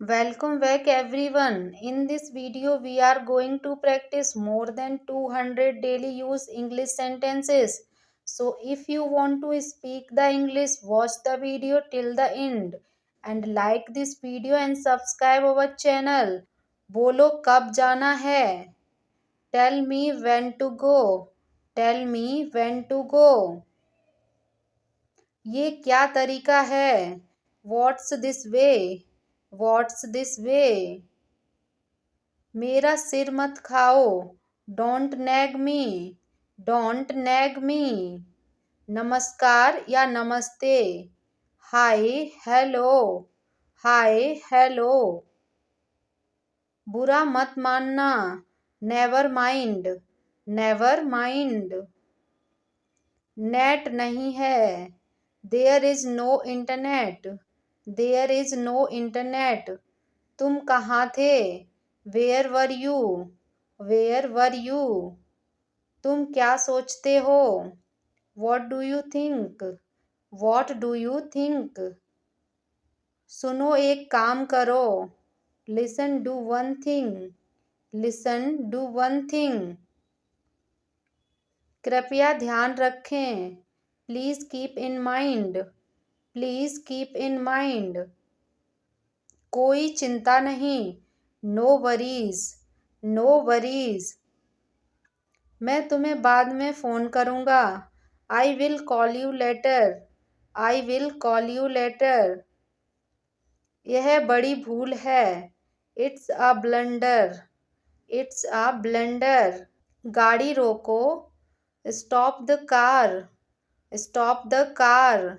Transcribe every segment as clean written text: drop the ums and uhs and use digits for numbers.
Welcome back everyone. In this video we are going to practice more than 200 daily use English sentences. So if you want to speak the English, watch the video till the end and like this video and subscribe our channel. बोलो कब जाना है? Tell me when to go. Tell me when to go. ये क्या तरीका है? What's this way? What's this way? मेरा सिर मत खाओ. Don't nag me. Don't nag me. नमस्कार या नमस्ते. Hi hello. Hi hello. बुरा मत मानना. Never mind. Never mind. Net नहीं है. There is no internet. There is no internet. तुम कहाँ थे? Where were you. Where were you. तुम क्या सोचते हो? What do you think. What do you think. सुनो एक काम करो. Listen do one thing. Listen do one thing. कृपया ध्यान रखें. Please keep in mind. Please keep in mind. कोई चिंता नहीं. No worries. No worries. मैं तुम्हें बाद में फ़ोन करूँगा. I will call you later. I will call you later. यह बड़ी भूल है. It's a blunder. It's a blunder. गाड़ी रोको. Stop the car. Stop the car.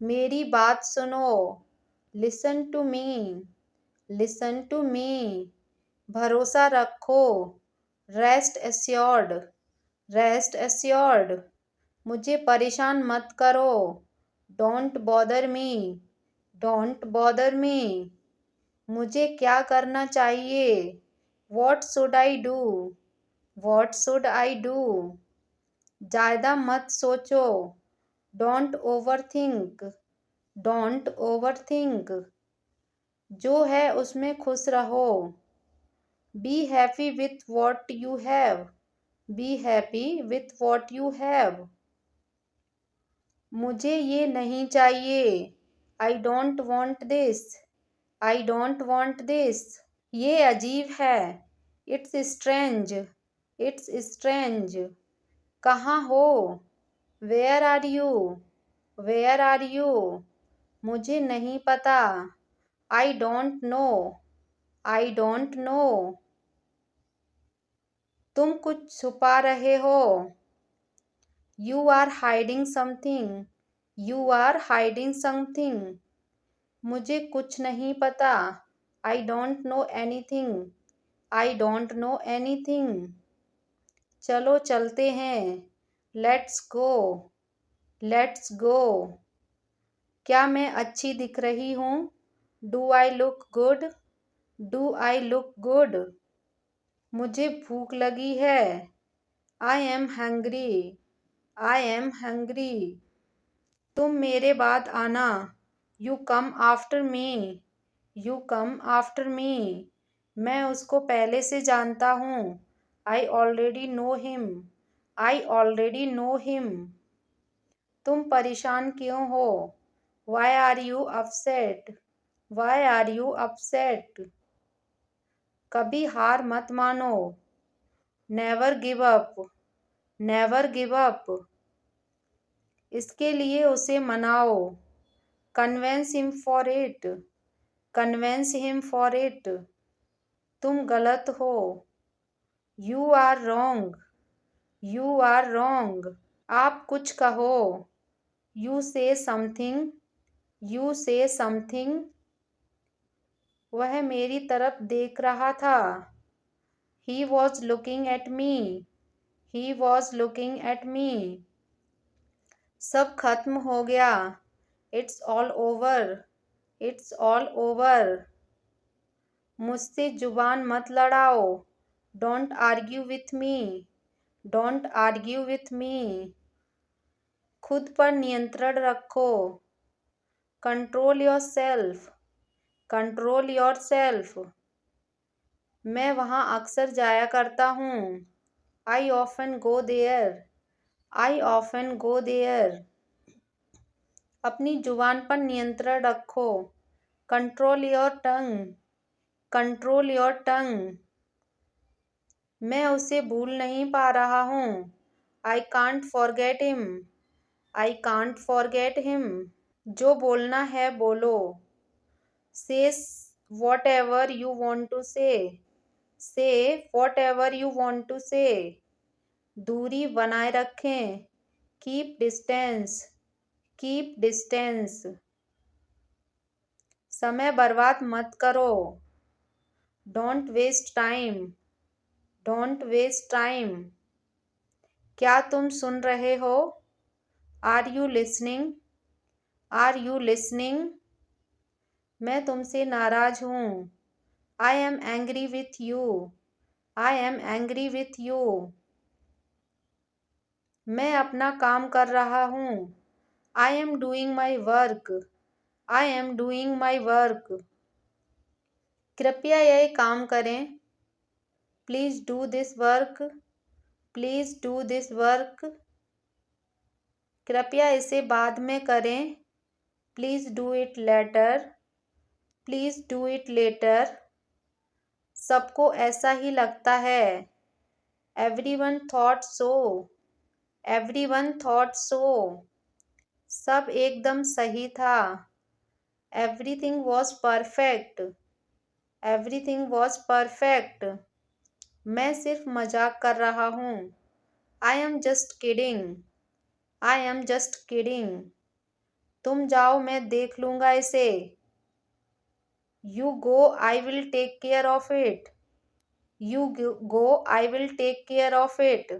मेरी बात सुनो. Listen to me. Listen to me. भरोसा रखो. Rest assured. Rest assured. मुझे परेशान मत करो. Don't bother me. Don't bother me. मुझे क्या करना चाहिए? What should I do. What should I do. ज़्यादा मत सोचो. Don't over think. Don't over think. जो है उसमें खुश रहो. Be happy with what you have. Be happy with what you have. मुझे ये नहीं चाहिए. I don't want this. I don't want this. ये अजीब है. It's strange. It's strange. कहाँ हो? Where are you. Where are you. मुझे नहीं पता. I don't know. I don't know. तुम कुछ छुपा रहे हो. You are hiding something. You are hiding something. मुझे कुछ नहीं पता. I don't know anything. I don't know anything. चलो चलते हैं. Let's go. Let's go. क्या मैं अच्छी दिख रही हूँ? Do I look good. Do I look good. मुझे भूख लगी है. I am hungry. I am hungry. तुम मेरे बाद आना. You come after me. You come after me. मैं उसको पहले से जानता हूँ. I already know him. I already know him. तुम परेशान क्यों हो? Why are you upset. Why are you upset. कभी हार मत मानो. Never give up. Never give up. इसके लिए उसे मनाओ. Convince him for it. Convince him for it. तुम गलत हो. You are wrong. You are wrong. आप कुछ कहो. यू से समथिंग. यू से समथिंग. वह मेरी तरफ देख रहा था. He was looking at me. He was looking at me. सब खत्म हो गया. It's all over. It's all over. मुझसे जुबान मत लड़ाओ. Don't argue with me. Don't argue with me. खुद पर नियंत्रण रखो. Control yourself. Control yourself. मैं वहाँ अक्सर जाया करता हूँ। I often go there. I often go there. अपनी जुबान पर नियंत्रण रखो। Control your tongue. Control your टंग। मैं उसे भूल नहीं पा रहा हूँ। I can't forget him. I can't forget him. जो बोलना है बोलो। Say whatever you want to say. Say whatever you want to say. दूरी बनाए रखें। Keep distance. Keep distance. समय बर्बाद मत करो। Don't waste time. Don't waste time. क्या तुम सुन रहे हो? Are you listening? Are you listening? मैं तुमसे नाराज हूँ। I am angry with you. I am angry with you. मैं अपना काम कर रहा हूँ। I am doing my work. I am doing my work. कृपया यह काम करें। Please do this work. Please do this work. कृपया इसे बाद में करें। Please do it letter. Please do it letter. सबको ऐसा ही लगता है। Everyone thought so. Everyone thought so. सब एकदम सही था। Everything was perfect. Everything was perfect. मैं सिर्फ मजाक कर रहा हूँ। I am just kidding. I am just kidding. तुम जाओ, मैं देख लूँगा इसे। You go, I will take care of it. You go, I will take care of it.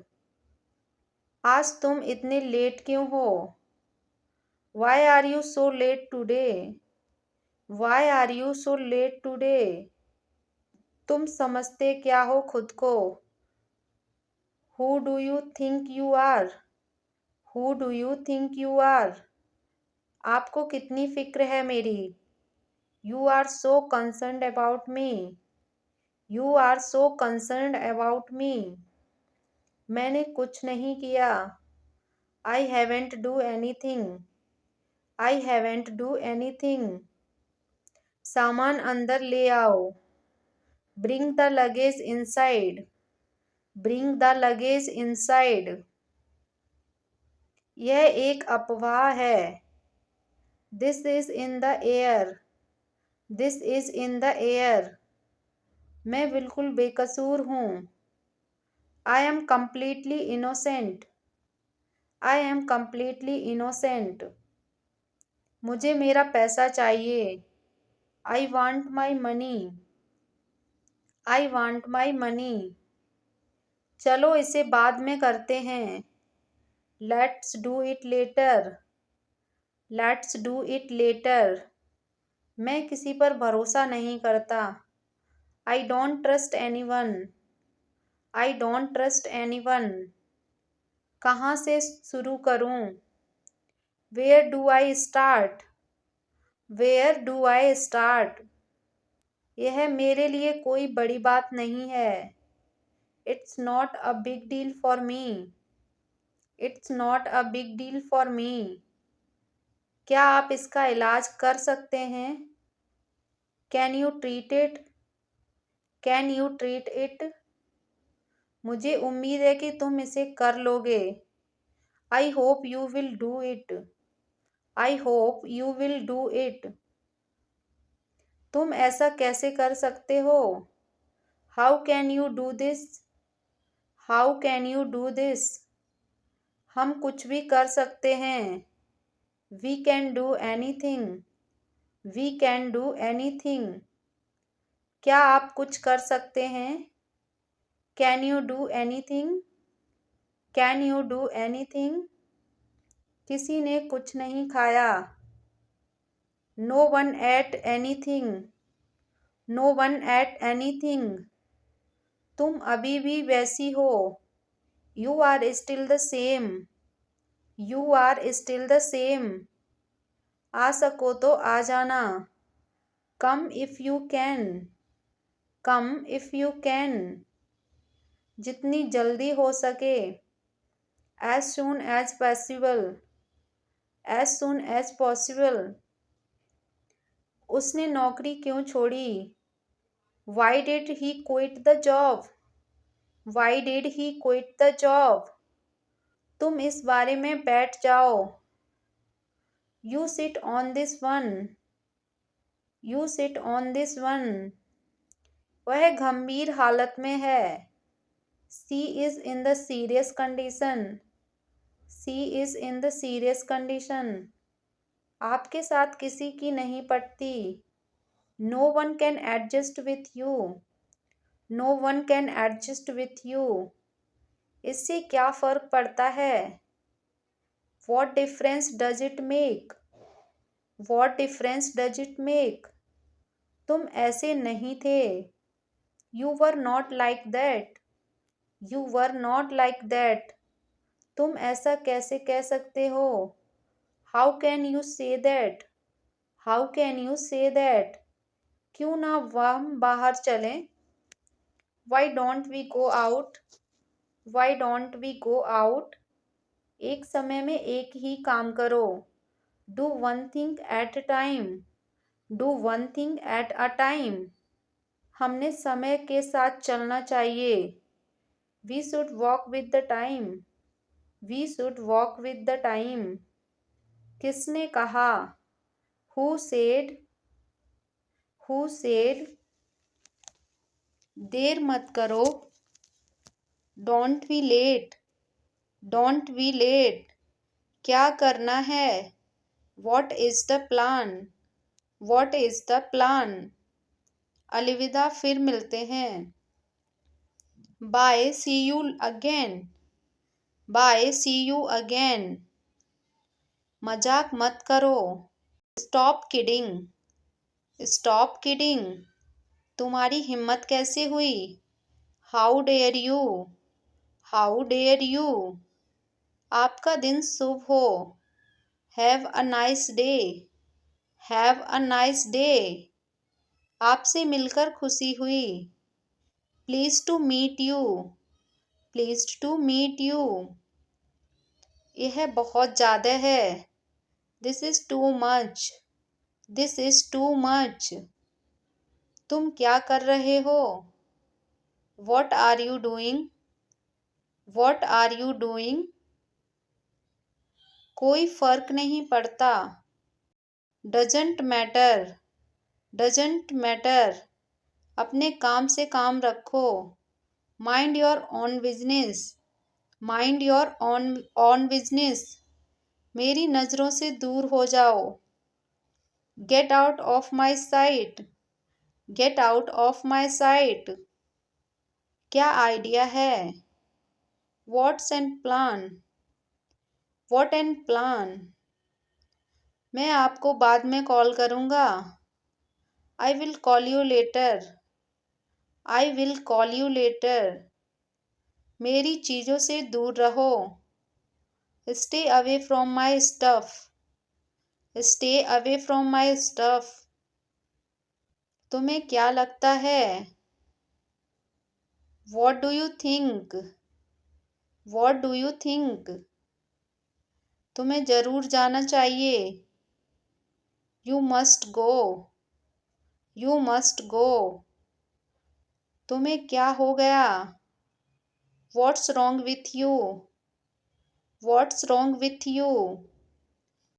आज तुम इतने लेट क्यों हो? Why are you so late today? Why are you so late today? तुम समझते क्या हो खुद को? Who do you think you are? Who do you think you are? आपको कितनी फिक्र है मेरी? You are so concerned about me. You are so concerned about me. मैंने कुछ नहीं किया। I haven't do anything. I haven't do anything. सामान अंदर ले आओ। Bring the luggage inside. Bring the luggage inside. यह एक अफवाह है। This is in the air. This is in the air. मैं बिल्कुल बेकसूर हूँ। I am completely innocent. I am completely innocent. मुझे मेरा पैसा चाहिए। I want my money. I want my money. चलो इसे बाद में करते हैं। Let's do it later. Let's do it later. मैं किसी पर भरोसा नहीं करता। I don't trust anyone. I don't trust anyone. कहाँ से शुरू करूँ? Where do I start? Where do I start? यह मेरे लिए कोई बड़ी बात नहीं है। It's not a big deal for me. It's not a big deal for मी। क्या आप इसका इलाज कर सकते हैं? Can you treat it? Can you treat it? मुझे उम्मीद है कि तुम इसे कर लोगे। I hope you will do it. I hope you will do it. तुम ऐसा कैसे कर सकते हो? How can you do this? How can you do this? हम कुछ भी कर सकते हैं। We can do anything. We can do anything. क्या आप कुछ कर सकते हैं? Can you do anything? Can you do anything? किसी ने कुछ नहीं खाया। No one ate anything. No one ate anything. तुम अभी भी वैसी हो। You are still the same. You are still the same. आ सको तो आ जाना। Come if you can, come if you can, जितनी जल्दी हो सके, as soon as possible, as soon as possible, उसने नौकरी क्यों छोड़ी, why did he quit the job, why did he quit the job, तुम इस बारे में बैठ जाओ, you sit on this one, you sit on this one, वह गंभीर हालत में है, she is in the serious condition, she is in the serious condition, आपके साथ किसी की नहीं पटती, no one can adjust with you, no one can adjust with you, इससे क्या फ़र्क पड़ता है, what difference does it make, what difference does it make, तुम ऐसे नहीं थे, you were not like that, you were not like that, तुम ऐसा कैसे कह सकते हो, how can you say that, how can you say that, क्यों ना हम बाहर चलें, why don't we go out, why don't we go out, एक समय में एक ही काम करो, do one thing at a time, do one thing at a time, हमने समय के साथ चलना चाहिए, we should walk with the time, we should walk with the time, किसने कहा, हु सेड, हु सेड, देर मत करो, don't be late, don't be late, क्या करना है, what is the plan, what is the plan, अलविदा फिर मिलते हैं, bye see you again, bye see you again, मजाक मत करो, स्टॉप किडिंग, स्टॉप किडिंग, तुम्हारी हिम्मत कैसे हुई, how dare you, how dare you, आपका दिन शुभ हो, have a nice day, have a nice day, आपसे मिलकर खुशी हुई, pleased to meet you, pleased to meet you, यह बहुत ज़्यादा है, this is too much, this is too much, तुम क्या कर रहे हो, what are you doing, what are you doing, कोई फर्क नहीं पड़ता, डजंट मैटर, डजंट मैटर, अपने काम से काम रखो, mind your own business, mind your own business, मेरी नज़रों से दूर हो जाओ, get out of my site, get out of my site, क्या आइडिया है, what's and plan, what and plan, मैं आपको बाद में कॉल करूँगा, I will call you later, I will call you letter, मेरी चीज़ों से दूर रहो, stay away from my stuff, stay away from my stuff, तुम्हें क्या लगता है, what do you think, what do you think, तुम्हें ज़रूर जाना चाहिए, you must go, you must go, तुम्हें क्या हो गया, what's wrong with you, what's wrong with you,